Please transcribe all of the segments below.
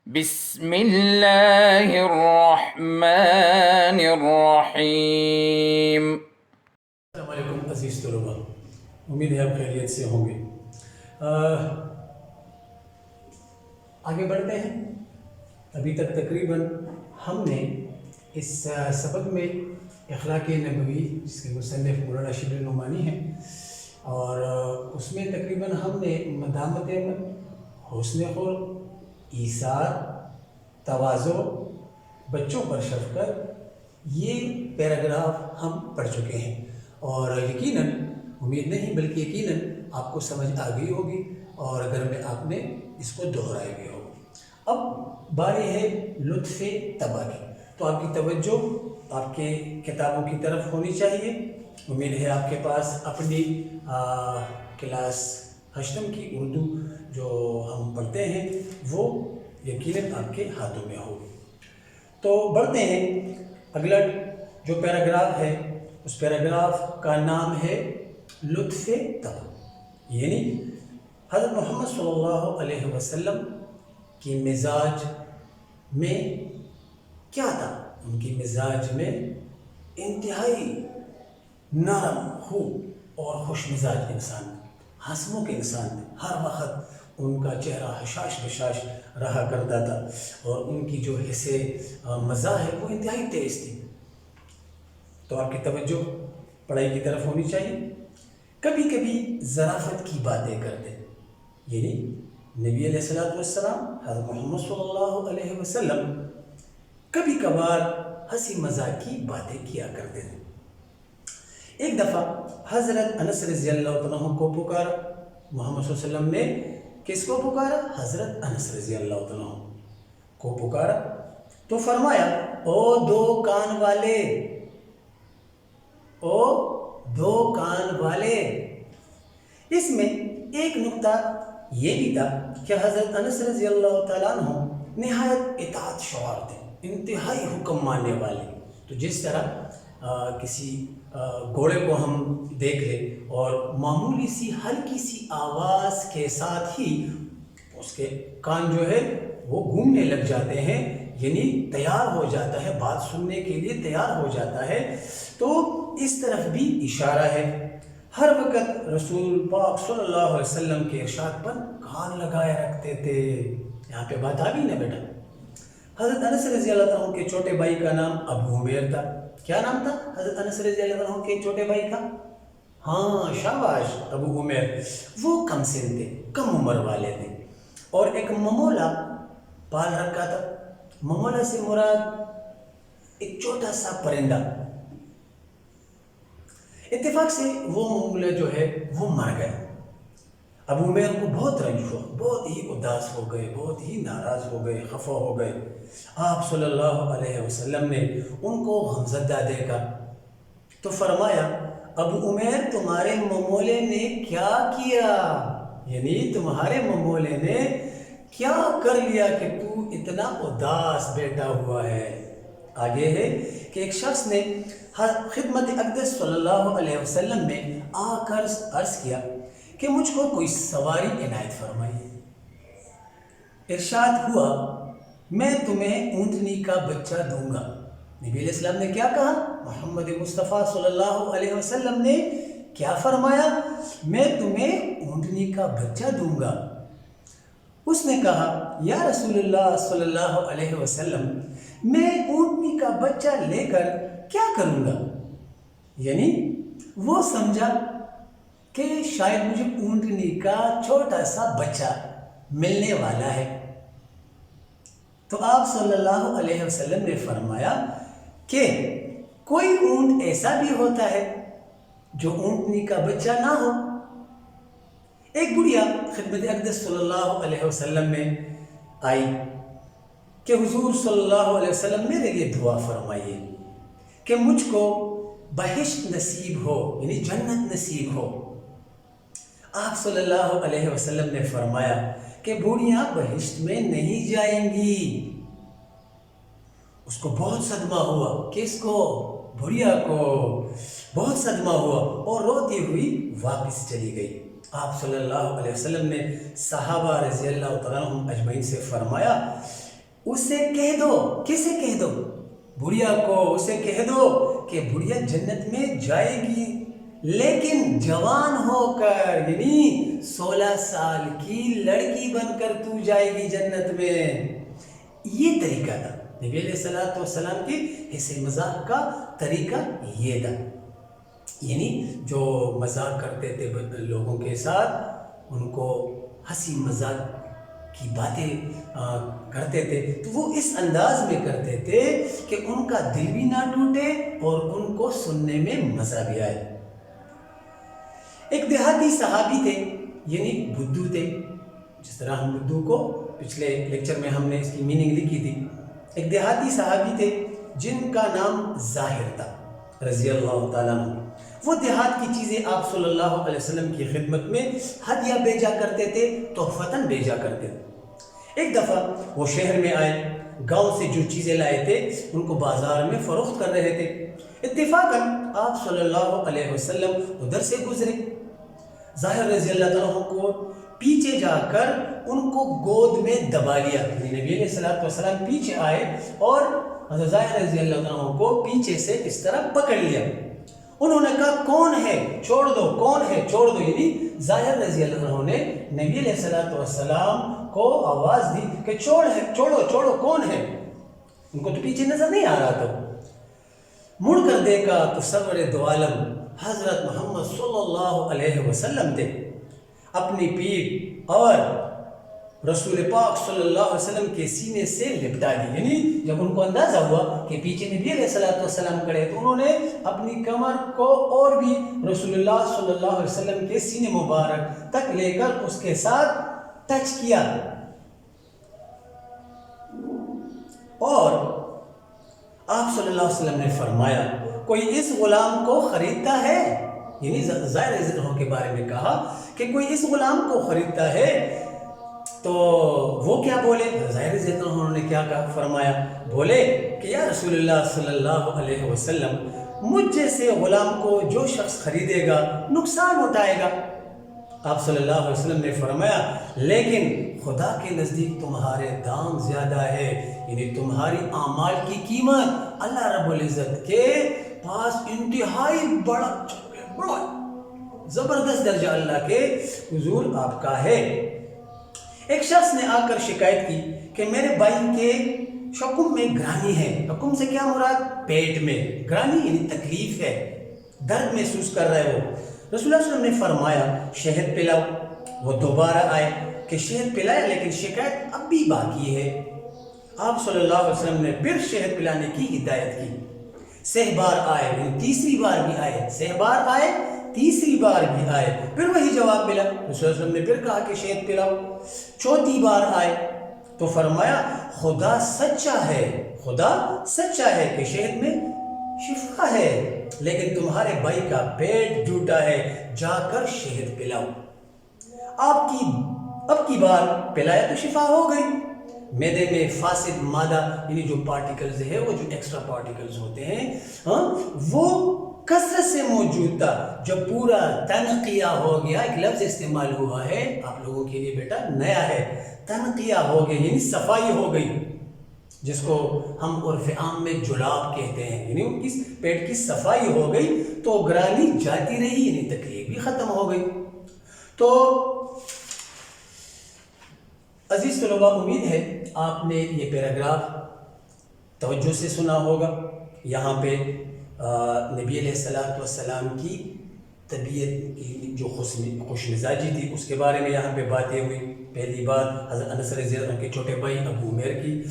بسم اللہ الرحمن الرحیم۔ السلام علیکم عزیز طلباء، امید ہے آپ خیریت سے ہوں گے۔ آگے بڑھتے ہیں۔ ابھی تک تقریباً ہم نے اس سبق میں اخلاق نبوی، جس کے مصنف مولانا شبلی نعمانی ہیں، اور اس میں تقریباً ہم نے مدامت عمل، حسن خلق، ایثار، تواضع، بچوں پر شفقت، یہ پیراگراف ہم پڑھ چکے ہیں، اور یقیناً، امید نہیں بلکہ یقیناً آپ کو سمجھ آ گئی ہوگی، اور اگر میں آپ نے اس کو دہرایا بھی ہوگا۔ اب باری ہے لطف طبع کی، تو آپ کی توجہ آپ کے کتابوں کی طرف ہونی چاہیے۔ امید ہے آپ کے پاس اپنی کلاس ہشتم کی اردو جو ہم پڑھتے ہیں وہ یقیناً آپ کے ہاتھوں میں ہوگی۔ تو بڑھتے ہیں۔ اگلا جو پیراگراف ہے اس پیراگراف کا نام ہے لطف طبع، یعنی حضرت محمد صلی اللہ علیہ وسلم کی مزاج میں کیا تھا۔ ان کی مزاج میں انتہائی نرم خو اور خوش مزاج انسان تھے، ہنسمکھ انسان تھے، ہر وقت ان کا چہرہ حشاش بشاش رہا کرتا تھا، اور ان کی جو حس مزاح ہے وہ انتہائی تیز تھی۔ تو آپ کی توجہ پڑھائی کی طرف ہونی چاہیے۔ کبھی کبھی ظرافت کی باتیں کرتے، یعنی نبی علیہ السلام حضرت محمد صلی اللہ علیہ وسلم کبھی کبھار ہنسی مذاق کی باتیں کیا کرتے تھے۔ ایک دفعہ حضرت انس رضی اللہ عنہ کو پکارا، محمد صلی اللہ علیہ وسلم نے کس کو پکارا؟ حضرت انس رضی اللہ عنہ کو پکارا تو فرمایا، او دو کان والے، او دو کان والے۔ اس میں ایک نقطہ یہ بھی تھا کہ حضرت انس رضی اللہ تعالیٰ عنہ نہایت اطاعت شعار تھے، انتہائی حکم ماننے والے۔ تو جس طرح کسی گھوڑے کو ہم دیکھ لیں اور معمولی سی ہلکی سی آواز کے ساتھ ہی اس کے کان جو ہے وہ گھومنے لگ جاتے ہیں، یعنی تیار ہو جاتا ہے، بات سننے کے لیے تیار ہو جاتا ہے، تو اس طرف بھی اشارہ ہے۔ ہر وقت رسول پاک صلی اللہ علیہ وسلم کے ارشاد پر کان لگائے رکھتے تھے۔ یہاں پہ بات آ گئی نا بیٹا۔ حضرت انس رضی اللہ عنہ کے چھوٹے بھائی کا نام ابو عمیر تھا۔ کیا نام تھا حضرت انس رضی اللہ عنہ کے چھوٹے بھائی کا؟ ہاں شاباش، ابو عمیر۔ وہ کم سن تھے، کم عمر والے تھے، اور ایک ممولا پال رکھا تھا۔ ممولا سے مراد ایک چھوٹا سا پرندہ۔ اتفاق سے وہ ممولا جو ہے وہ مر گیا۔ ابو عمیر کو بہت رنج ہوا، بہت ہی اداس ہو گئے، بہت ہی ناراض ہو گئے، خفا ہو گئے۔ آپ صلی اللہ علیہ وسلم نے ان کو غمزدہ دیکھا تو فرمایا، ابو عمیر تمہارے ممولے نے کیا کیا، یعنی تمہارے ممولے نے کیا کر لیا کہ تو اتنا اداس بیٹھا ہوا ہے۔ آگے ہے کہ ایک شخص نے خدمت اقدس صلی اللہ علیہ وسلم میں آ کر عرض کیا کہ مجھ کو کوئی سواری عنایت فرمائیے۔ ارشاد ہوا، میں تمہیں اونٹنی کا بچہ دوں گا۔ نبی علیہ السلام نے کیا کہا؟ محمد مصطفیٰ صلی اللہ علیہ وسلم نے کیا فرمایا؟ میں تمہیں اونٹنی کا بچہ دوں گا۔ اس نے کہا، یا رسول اللہ صلی اللہ علیہ وسلم، میں اونٹنی کا بچہ لے کر کیا کروں گا؟ یعنی وہ سمجھا کہ شاید مجھے اونٹنی کا چھوٹا سا بچہ ملنے والا ہے۔ تو آپ صلی اللہ علیہ وسلم نے فرمایا کہ کوئی اونٹ ایسا بھی ہوتا ہے جو اونٹنی کا بچہ نہ ہو۔ ایک بڑھیا خدمت اقدس صلی اللہ علیہ وسلم میں آئی کہ حضور صلی اللہ علیہ وسلم میرے لیے دعا فرمائیے کہ مجھ کو بہشت نصیب ہو، یعنی جنت نصیب ہو۔ آپ صلی اللہ علیہ وسلم نے فرمایا کہ بوڑھیاں بہشت میں نہیں جائیں گی۔ اس کو بہت صدمہ ہوا، کس کو؟ بڑھیا کو بہت صدمہ ہوا، اور روتی ہوئی واپس چلی گئی۔ آپ صلی اللہ علیہ وسلم نے صحابہ رضی اللہ تعالیٰ عنہم اجمعین سے فرمایا اسے کہہ دو، کسے کہہ دو؟ بڑھیا کو اسے کہہ دو کہ بڑھیا جنت میں جائے گی، لیکن جوان ہو کر، یعنی 16 سال کی لڑکی بن کر تو جائے گی جنت میں۔ یہ طریقہ تھا نبی علیہ الصلوۃ والسلام کی ہنسی مذاق کا طریقہ یہ تھا، یعنی جو مذاق کرتے تھے لوگوں کے ساتھ، ان کو ہنسی مذاق کی باتیں کرتے تھے تو وہ اس انداز میں کرتے تھے کہ ان کا دل بھی نہ ٹوٹے اور ان کو سننے میں مزہ بھی آئے۔ ایک دیہاتی صحابی تھے، یعنی بدھو تھے، جس طرح ہم بدھو کو پچھلے لیکچر میں ہم نے اس کی میننگ لکھی تھی۔ ایک دیہاتی صحابی تھے جن کا نام ظاہر تھا رضی اللہ تعالیٰ عنہ۔ وہ دیہات کی چیزیں آپ صلی اللہ علیہ وسلم کی خدمت میں ہدیہ بھیجا کرتے تھے، تحفتاً بھیجا کرتے تھے۔ ایک دفعہ وہ شہر میں آئے، گاؤں سے جو چیزیں لائے تھے ان کو بازار میں فروخت کر رہے تھے۔ اتفاقاً آپ صلی اللہ علیہ وسلم ادھر سے گزرے۔ ظاہر رضی اللہ عنہ کو پیچھے جا کر ان کو گود میں دبا لیا، نبی علیہ الصلوۃ والسلام پیچھے آئے اور حضرت ظاہر رضی اللہ عنہ کو پیچھے سے اس طرح پکڑ لیا۔ انہوں نے کہا کون ہے؟ چھوڑ دو، کون ہے؟ چھوڑ دو، یعنی ظاہر رضی اللہ عنہ نے نبی علیہ الصلوۃ والسلام کو آواز دی کہ چھوڑو، کون ہے؟ ان کو تو پیچھے نظر نہیں آ رہا تھا۔ مڑ کر دیکھا تو سرور دو عالم حضرت محمد صلی اللہ علیہ وسلم تھے، اپنی پیٹھ اور رسول پاک صلی اللہ علیہ وسلم کے سینے سے لپٹا دی۔ یعنی جب ان کو اندازہ ہوا کہ پیچھے نبی علیہ الصلوۃ والسلام کھڑے تو انہوں نے اپنی کمر کو اور بھی رسول اللہ صلی اللہ علیہ وسلم کے سینے مبارک تک لے کر اس کے ساتھ ٹچ کیا، اور آپ صلی اللہ علیہ وسلم نے فرمایا کوئی اس غلام کو خریدتا ہے، یعنی ظاہر رضی اللہ عنہ کے بارے میں کہا کہ کوئی اس غلام کو خریدتا ہے تو وہ کیا بولے؟ ظاہر رضی اللہ عنہ نے کیا کہا؟ فرمایا، بولے کہ یا رسول اللہ صلی اللہ علیہ وسلم، مجھ جیسے غلام کو جو شخص خریدے گا نقصان اٹھائے گا۔ آپ صلی اللہ علیہ وسلم نے فرمایا لیکن خدا کے نزدیک تمہارے دام زیادہ ہے، یعنی تمہاری اعمال کی قیمت اللہ رب العزت کے پاس انتہائی بڑا زبردست درجہ اللہ کے حضور آپ کا ہے۔ ایک شخص نے آ کر شکایت کی کہ میرے بھائی کے شکم میں گرانی ہے۔ شکم سے کیا مراد؟ پیٹ میں گرانی، یعنی تکلیف ہے، درد محسوس کر رہے ہو۔ رسول اللہ صلی اللہ علیہ وسلم نے فرمایا شہد پلاؤ۔ وہ دوبارہ آئے کہ شہد پلایا لیکن شکایت اب بھی باقی ہے۔ آپ صلی اللہ علیہ وسلم نے پھر شہد پلانے کی ہدایت کی۔ 6 بار آئے، تیسری بار بھی آئے، 6 بار آئے، تیسری بار بھی آئے، پھر وہی جواب ملا۔ رسول اللہ صلی اللہ علیہ وسلم نے پھر کہا کہ شہد پلاؤ۔ 4تھی بار آئے تو فرمایا خدا سچا ہے، خدا سچا ہے کہ شہد میں شفا ہے، لیکن تمہارے بھائی کا پیٹ ٹوٹا ہے، جا کر شہد پلاؤ۔ اب کی بار پلایا تو شفا ہو گئی۔ معدے میں فاسد مادہ، یعنی جو پارٹیکلز ہے، وہ جو ایکسٹرا پارٹیکلز ہوتے ہیں وہ کثرت سے موجود تھا۔ جب پورا تنقیہ ہو گیا، ایک لفظ استعمال ہوا ہے آپ لوگوں کے لیے بیٹا نیا ہے، تنقیہ ہو گیا یعنی صفائی ہو گئی، جس کو ہم عرف عام میں جلاب کہتے ہیں، یعنی ان کی پیٹ کی صفائی ہو گئی تو گرانی جاتی رہی، یعنی تکلیف بھی ختم ہو گئی۔ تو عزیز طلباء، امید ہے آپ نے یہ پیراگراف توجہ سے سنا ہوگا۔ یہاں پہ نبی علیہ الصلوۃ والسلام کی طبیعت کی جو خوش مزاجی تھی اس کے بارے میں یہاں پہ باتیں ہوئی۔ پہلی بات حضرت انس رضی اللہ عنہ کے چھوٹے بھائی ابو عمیر کی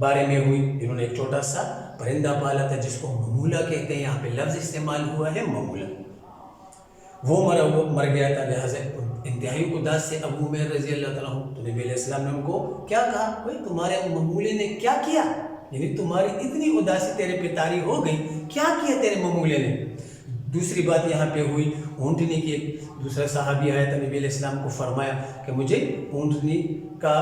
بارے میں ہوئی، جنہوں نے ایک چھوٹا سا پرندہ پالا تھا جس کو ممولہ کہتے ہیں، یہاں پہ لفظ استعمال ہوا ہے ممولہ۔ وہ مر گیا تھا، لہٰذا انتہائی اداس سے ابو عمیر رضی اللہ عنہ، تو نبی علیہ السلام نے ان کو کیا کہا؟ بھائی تمہارے ممولے نے کیا کیا؟ یعنی تمہاری اتنی اداسی تیرے پہ طاری ہو گئی، کیا کیا تیرے ممولے نے؟ دوسری بات یہاں پہ ہوئی اونٹنی کی۔ ایک دوسرا صحابی آیا تھا، نبی علیہ السلام کو فرمایا کہ مجھے اونٹنی کا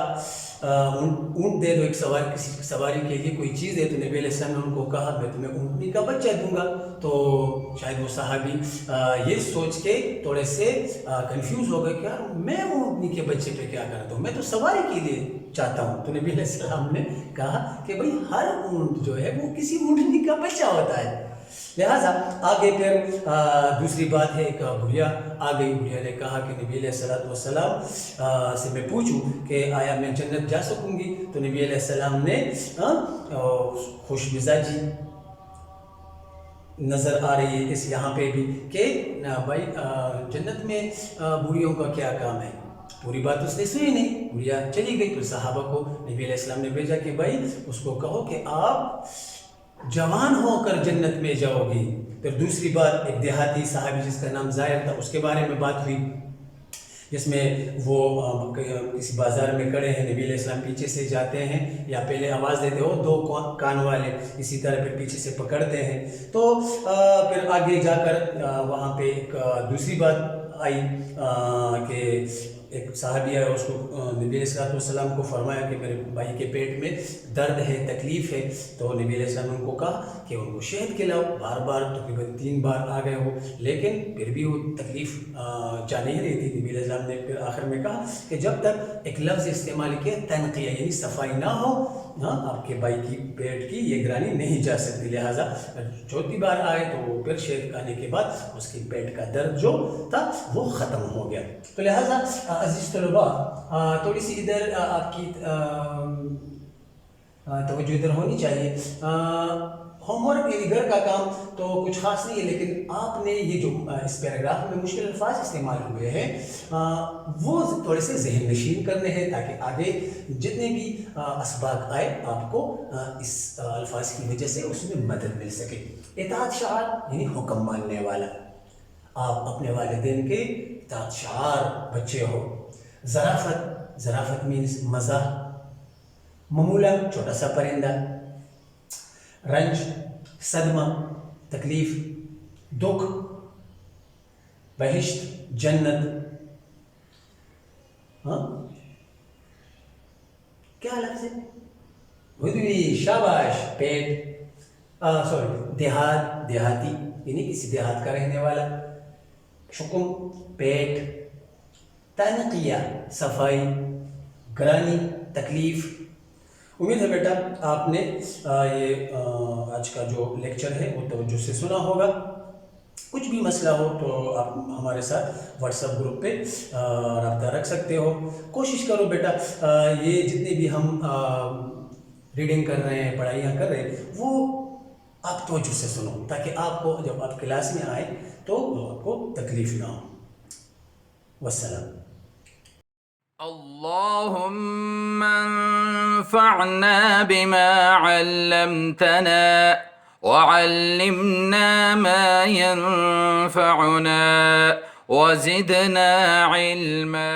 اونٹ دے دو، ایک کسی سواری کے لیے کوئی چیز ہے، تو نبی علیہ السلام نے ان کو کہا میں تمہیں اونٹنی کا بچہ دوں گا. تو شاید وہ صحابی یہ سوچ کے تھوڑے سے کنفیوز ہو گئے کہ یار میں اونٹنی کے بچے پہ کیا کرتا ہوں، میں تو سواری کے لیے چاہتا ہوں. تو نبی علیہ السلام نے کہا کہ بھائی ہر اونٹ جو ہے وہ کسی اونٹنی کا بچہ ہوتا ہے. لہٰذا آگے پھر دوسری بات ہے، ایک بڑھیا آ گئی. بڑھیا نے کہا کہ نبی علیہ السلام سے میں پوچھوں کہ آیا میں جنت جا سکوں گی؟ تو نبی علیہ السلام نے خوش مزاجی نظر آ رہی ہے اس یہاں پہ بھی کہ بھائی جنت میں بوڑھیوں کا کیا کام ہے. پوری بات اس نے سنی نہیں، بڑھیا چلی گئی. پھر صحابہ کو نبی علیہ السلام نے بھیجا کہ بھائی اس کو کہو کہ آپ جوان ہو کر جنت میں جاؤ گی. پھر دوسری بات، ایک دیہاتی صحابی جس کا نام زائر تھا، اس کے بارے میں بات ہوئی، جس میں وہ کسی بازار میں کھڑے ہیں، نبی علیہ السلام پیچھے سے جاتے ہیں یا پہلے آواز دیتے ہو دو کان والے، اسی طرح پھر پیچھے سے پکڑتے ہیں. تو پھر آگے جا کر وہاں پہ ایک دوسری بات آئی کہ ایک صحابی ہے، اس کو نبی علیہ السلام کو فرمایا کہ میرے بھائی کے پیٹ میں درد ہے، تکلیف ہے. تو نبی علیہ السلام نے ان کو کہا کہ ان کو شہد کھلاؤ. بار بار تقریباً 3 بار آ گئے ہو، لیکن پھر بھی وہ تکلیف جا نہیں رہی تھی. نبی علیہ السلام نے پھر آخر میں کہا کہ جب تک ایک لفظ استعمال کیا تنقیہ، یعنی صفائی نہ ہو، آپ کے بھائی کی پیٹ کی یہ گرانی نہیں جا سکتی. لہٰذا چوتھی بار آئے تو پھر شہد کھانے کے بعد اس کی پیٹ کا درد جو تھا وہ ختم ہو گیا. تو لہٰذا عزیز طلباء تھوڑی سی ادھر آپ کی توجہ ادھر ہونی چاہیے. ہوم ورک یعنی گھر کا کام تو کچھ خاص نہیں ہے، لیکن آپ نے یہ جو اس پیراگراف میں مشکل الفاظ استعمال ہوئے ہیں وہ تھوڑے سے ذہن نشین کرنے ہیں، تاکہ آگے جتنے بھی اسباق آئے آپ کو اس الفاظ کی وجہ سے اس میں مدد مل سکے. اطاعت شعار یعنی حکم ماننے والا، آپ اپنے والدین کے اطاعت شعار بچے ہو. ظرافت مینس مزاح. معمولہ چھوٹا سا پرندہ. رنج صدمہ تکلیف. دکھ بہشت جنت. کیا لفظ ہے؟ شاباش. پیٹ دیہاتی یعنی کسی دیہات کا رہنے والا. شکم پیٹ. تنقیہ صفائی. گرانی تکلیف. امید ہے بیٹا آپ نے یہ آج کا جو لیکچر ہے وہ توجہ سے سنا ہوگا. کچھ بھی مسئلہ ہو تو آپ ہمارے ساتھ واٹس ایپ گروپ پہ رابطہ رکھ سکتے ہو. کوشش کرو بیٹا یہ جتنے بھی ہم ریڈنگ کر رہے ہیں، پڑھائیاں کر رہے ہیں، وہ آپ توجہ سے سنو، تاکہ آپ کو جب آپ کلاس میں آئیں تو آپ کو تکلیف نہ ہو. والسلام. اللهم انفعنا بما علمتنا وعلمنا ما ينفعنا وزدنا علما.